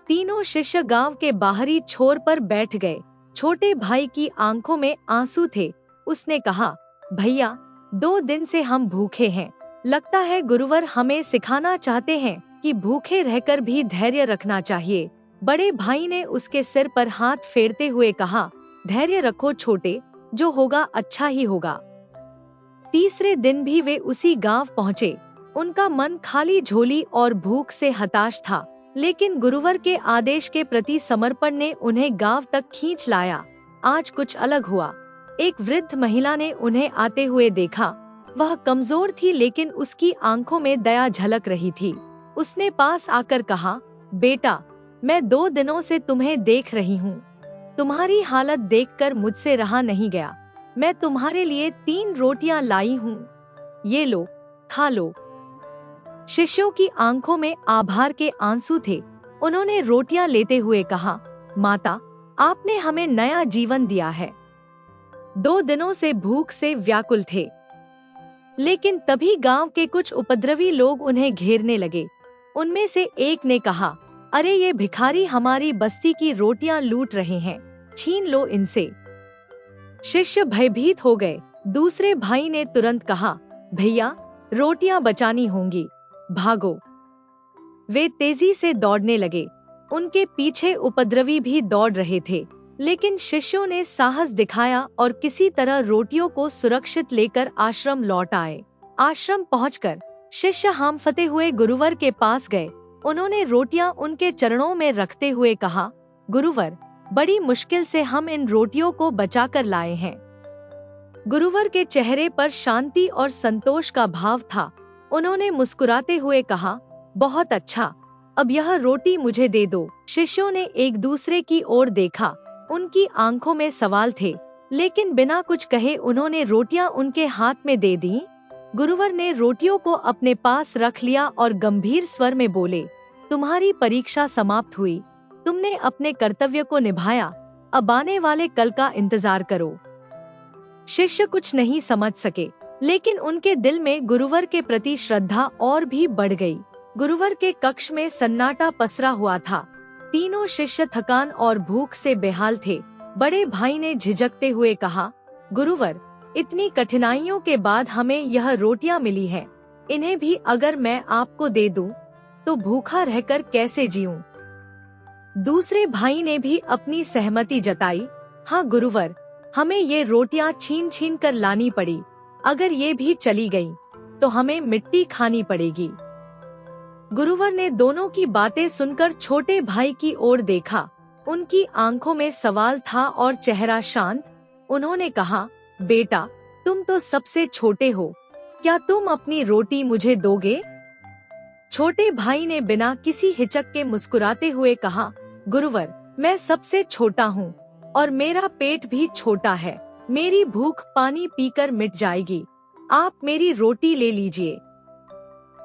तीनों शिष्य गांव के बाहरी छोर पर बैठ गए। छोटे भाई की आंखों में आंसू थे। उसने कहा, भैया, 2 दिन से हम भूखे हैं। लगता है गुरुवर हमें सिखाना चाहते हैं कि भूखे रहकर भी धैर्य रखना चाहिए। बड़े भाई ने उसके सिर पर हाथ फेरते हुए कहा, धैर्य रखो छोटे, जो होगा अच्छा ही होगा। तीसरे दिन भी वे उसी गांव पहुँचे। उनका मन खाली झोली और भूख से हताश था, लेकिन गुरुवर के आदेश के प्रति समर्पण ने उन्हें गांव तक खींच लाया। आज कुछ अलग हुआ। एक वृद्ध महिला ने उन्हें आते हुए देखा। वह कमजोर थी, लेकिन उसकी आंखों में दया झलक रही थी। उसने पास आकर कहा, बेटा, मैं 2 दिनों से तुम्हें देख रही हूँ। तुम्हारी हालत देखकर मुझसे रहा नहीं गया। मैं तुम्हारे लिए 3 रोटियां लाई हूँ। ये लो, खा लो। शिष्यों की आंखों में आभार के आंसू थे। उन्होंने रोटियां लेते हुए कहा, माता, आपने हमें नया जीवन दिया है। 2 दिनों से भूख से व्याकुल थे। लेकिन तभी गांव के कुछ उपद्रवी लोग उन्हें घेरने लगे। उनमें से एक ने कहा, अरे ये भिखारी हमारी बस्ती की रोटियां लूट रहे हैं, छीन लो इनसे। शिष्य भयभीत हो गए। दूसरे भाई ने तुरंत कहा, भैया, रोटियां बचानी होंगी, भागो। वे तेजी से दौड़ने लगे। उनके पीछे उपद्रवी भी दौड़ रहे थे, लेकिन शिष्यों ने साहस दिखाया और किसी तरह रोटियों को सुरक्षित लेकर आश्रम लौट आए। आश्रम पहुंचकर शिष्य हांफते हुए गुरुवर के पास गए। उन्होंने रोटियां उनके चरणों में रखते हुए कहा, गुरुवर, बड़ी मुश्किल से हम इन रोटियों को बचाकर लाए हैं। गुरुवर के चेहरे पर शांति और संतोष का भाव था। उन्होंने मुस्कुराते हुए कहा, बहुत अच्छा, अब यह रोटी मुझे दे दो। शिष्यों ने एक दूसरे की ओर देखा। उनकी आंखों में सवाल थे, लेकिन बिना कुछ कहे उन्होंने रोटियां उनके हाथ में दे दी। गुरुवर ने रोटियों को अपने पास रख लिया और गंभीर स्वर में बोले, तुम्हारी परीक्षा समाप्त हुई। तुमने अपने कर्तव्य को निभाया। अब आने वाले कल का इंतजार करो। शिष्य कुछ नहीं समझ सके, लेकिन उनके दिल में गुरुवर के प्रति श्रद्धा और भी बढ़ गई। गुरुवर के कक्ष में सन्नाटा पसरा हुआ था। तीनों शिष्य थकान और भूख से बेहाल थे। बड़े भाई ने झिझकते हुए कहा, गुरुवर, इतनी कठिनाइयों के बाद हमें यह रोटियां मिली हैं। इन्हें भी अगर मैं आपको दे दूं, तो भूखा रहकर कैसे जीऊं? दूसरे भाई ने भी अपनी सहमति जताई। हाँ गुरुवर, हमें ये रोटियां छीन छीन कर लानी पड़ी। अगर ये भी चली गई, तो हमें मिट्टी खानी पड़ेगी। गुरुवर ने दोनों की बातें सुनकर छोटे भाई की ओर देखा। उनकी आंखों में सवाल था और चेहरा शांत। उन्होंने कहा, बेटा, तुम तो सबसे छोटे हो, क्या तुम अपनी रोटी मुझे दोगे? छोटे भाई ने बिना किसी हिचक के मुस्कुराते हुए कहा, गुरुवर, मैं सबसे छोटा हूँ और मेरा पेट भी छोटा है। मेरी भूख पानी पीकर मिट जाएगी। आप मेरी रोटी ले लीजिए।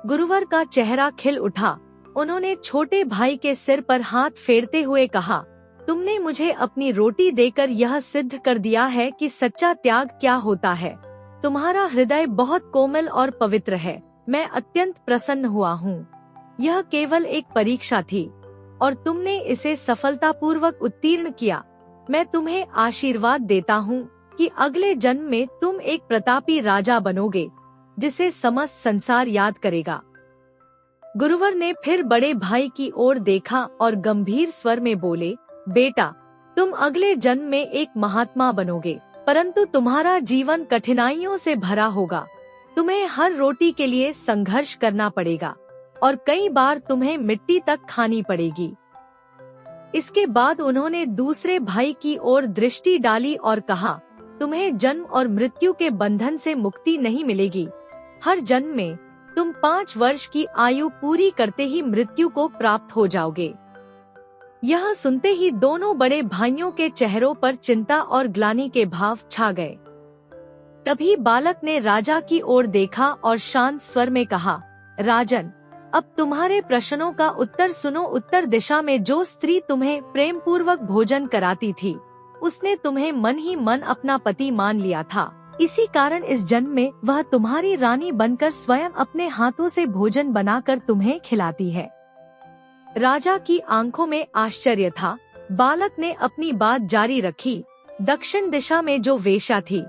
गुरुवर का चेहरा खिल उठा। उन्होंने छोटे भाई के सिर पर हाथ फेरते हुए कहा, तुमने मुझे अपनी रोटी देकर यह सिद्ध कर दिया है कि सच्चा त्याग क्या होता है। तुम्हारा हृदय बहुत कोमल और पवित्र है। मैं अत्यंत प्रसन्न हुआ हूँ। यह केवल एक परीक्षा थी और तुमने इसे सफलतापूर्वक उत्तीर्ण किया। मैं तुम्हें आशीर्वाद देता हूँ कि अगले जन्म में तुम एक प्रतापी राजा बनोगे, जिसे समस्त संसार याद करेगा। गुरुवर ने फिर बड़े भाई की ओर देखा और गंभीर स्वर में बोले, बेटा, तुम अगले जन्म में एक महात्मा बनोगे, परंतु तुम्हारा जीवन कठिनाइयों से भरा होगा। तुम्हें हर रोटी के लिए संघर्ष करना पड़ेगा और कई बार तुम्हें मिट्टी तक खानी पड़ेगी। इसके बाद उन्होंने दूसरे भाई की ओर दृष्टि डाली और कहा, तुम्हें जन्म और मृत्यु के बंधन से मुक्ति नहीं मिलेगी। हर जन्म में तुम 5 वर्ष की आयु पूरी करते ही मृत्यु को प्राप्त हो जाओगे। यह सुनते ही दोनों बड़े भाइयों के चेहरों पर चिंता और ग्लानि के भाव छा गए। तभी बालक ने राजा की ओर देखा और शांत स्वर में कहा, राजन, अब तुम्हारे प्रश्नों का उत्तर सुनो। उत्तर दिशा में जो स्त्री तुम्हें प्रेम पूर्वक भोजन कराती थी, उसने तुम्हें मन ही मन अपना पति मान लिया था। इसी कारण इस जन्म में वह तुम्हारी रानी बनकर स्वयं अपने हाथों से भोजन बनाकर तुम्हें खिलाती है। राजा की आंखों में आश्चर्य था। बालक ने अपनी बात जारी रखी। दक्षिण दिशा में जो वेश्या थी,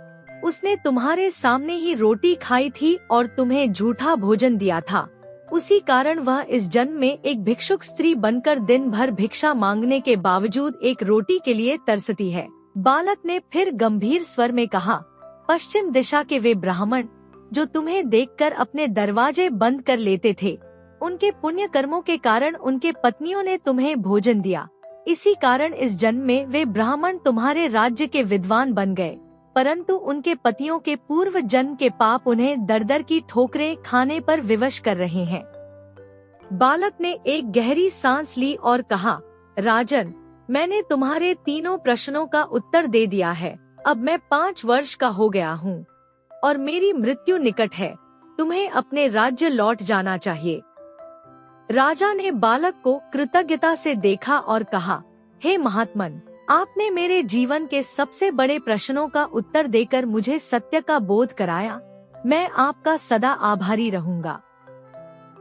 उसने तुम्हारे सामने ही रोटी खाई थी और तुम्हें झूठा भोजन दिया था। उसी कारण वह इस जन्म में एक भिक्षुक स्त्री बनकर दिन भर भिक्षा मांगने के बावजूद एक रोटी के लिए तरसती है। बालक ने फिर गंभीर स्वर में कहा, पश्चिम दिशा के वे ब्राह्मण जो तुम्हें देखकर अपने दरवाजे बंद कर लेते थे, उनके पुण्य कर्मों के कारण उनके पत्नियों ने तुम्हें भोजन दिया। इसी कारण इस जन्म में वे ब्राह्मण तुम्हारे राज्य के विद्वान बन गए, परंतु उनके पतियों के पूर्व जन्म के पाप उन्हें दर दर की ठोकरें खाने पर विवश कर रहे हैं। बालक ने एक गहरी सांस ली और कहा, राजन, मैंने तुम्हारे तीनों प्रश्नों का उत्तर दे दिया है। अब मैं 5 वर्ष का हो गया हूँ और मेरी मृत्यु निकट है। तुम्हें अपने राज्य लौट जाना चाहिए। राजा ने बालक को कृतज्ञता से देखा और कहा, हे महात्मन, आपने मेरे जीवन के सबसे बड़े प्रश्नों का उत्तर देकर मुझे सत्य का बोध कराया। मैं आपका सदा आभारी रहूंगा।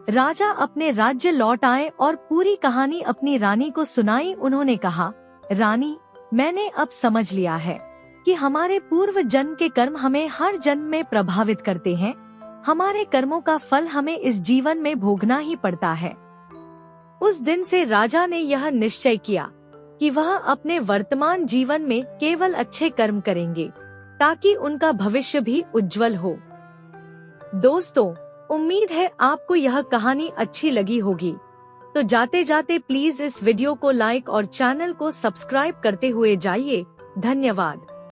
राजा अपने राज्य लौट आए और पूरी कहानी अपनी रानी को सुनाई। उन्होंने कहा, रानी, मैंने अब समझ लिया है कि हमारे पूर्व जन्म के कर्म हमें हर जन्म में प्रभावित करते हैं। हमारे कर्मों का फल हमें इस जीवन में भोगना ही पड़ता है। उस दिन से राजा ने यह निश्चय किया कि वह अपने वर्तमान जीवन में केवल अच्छे कर्म करेंगे, ताकि उनका भविष्य भी उज्जवल हो। दोस्तों, उम्मीद है आपको यह कहानी अच्छी लगी होगी। तो जाते जाते प्लीज इस वीडियो को लाइक और चैनल को सब्सक्राइब करते हुए जाइए। धन्यवाद।